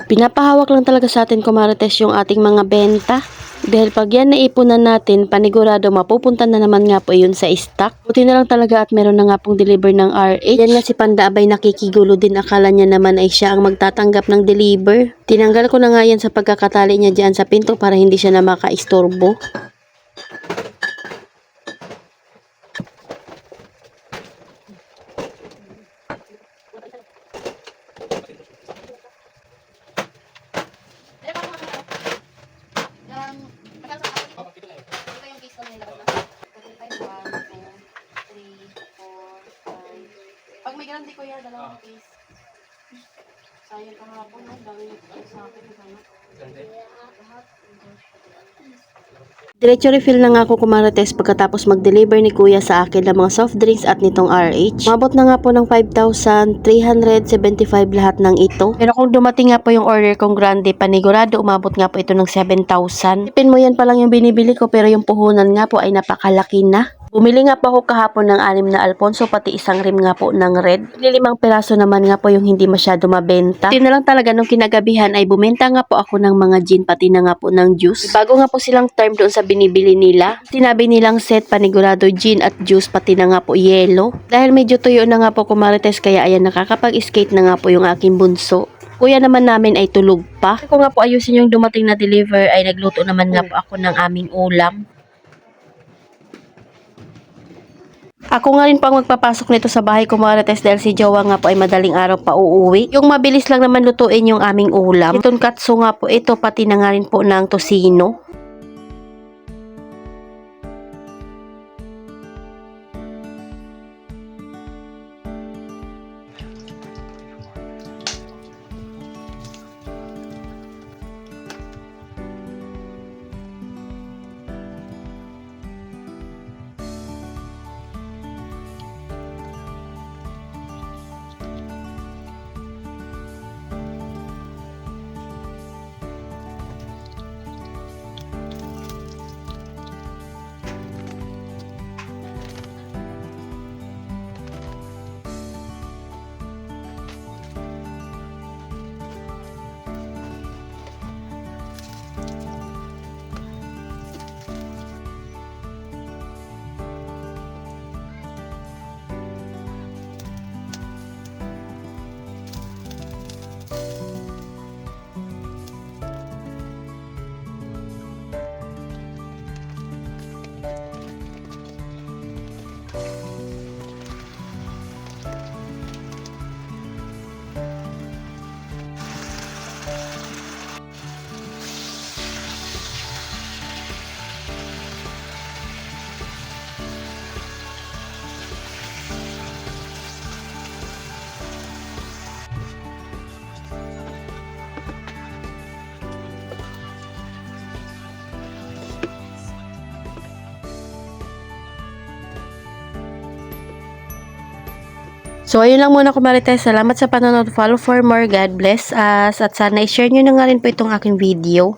Pinapahawak lang talaga sa atin, kumarites, yung ating mga benta. Dahil pag yan naipunan natin, panigurado mapupunta na naman nga po yun sa stock. Buti na lang talaga at meron na nga pong deliver ng RH. Yan nga si Panda Abay nakikigulo din, akala niya naman ay siya ang magtatanggap ng deliver. Tinanggal ko na nga yan sa pagkakatali niya dyan sa pinto para hindi siya na makaistorbo. Pag may grande ko yan, dalawang case. Sayang kahapon, no? Dami sa akin. Diretso refill na nga ako, kumarites, pagkatapos mag-deliver ni Kuya sa akin ng mga soft drinks at nitong RH. Mabot na nga po ng 5,375 lahat ng ito. Pero kung dumating nga po yung order kong grande, panigurado umabot nga po ito ng 7,000. Tipin mo, yan pa lang yung binibili ko, pero yung puhunan nga po ay napakalaki na. Bumili nga po ako kahapon ng 6 na Alfonso, pati isang rim nga po ng red. 5 piraso naman nga po yung hindi masyado mabenta. Ito na lang talaga nung kinagabihan ay bumenta nga po ako ng mga gin, pati na nga po ng juice. Bago nga po silang term doon sa binibili nila. Sinabi nilang set, panigurado gin at juice, pati na nga po yelo. Dahil medyo tuyo na nga po, kumarites, kaya ayan, nakakapag-skate na nga po yung aking bunso. Kuya naman namin ay tulog pa. Kung nga po ayusin yung dumating na deliver, ay nagluto naman nga po ako ng aming ulam. Ako nga rin pang magpapasok nito sa bahay, kumarites, dahil si Jowa nga po ay madaling araw pa uuwi. Yung mabilis lang naman lutuin yung aming ulam. Itong katsu nga po ito, pati na nga rin po ng tosino. So, ayun lang muna, kumarites. Salamat sa panonood. Follow for more. God bless us. At sana i-share nyo na nga rin po itong aking video.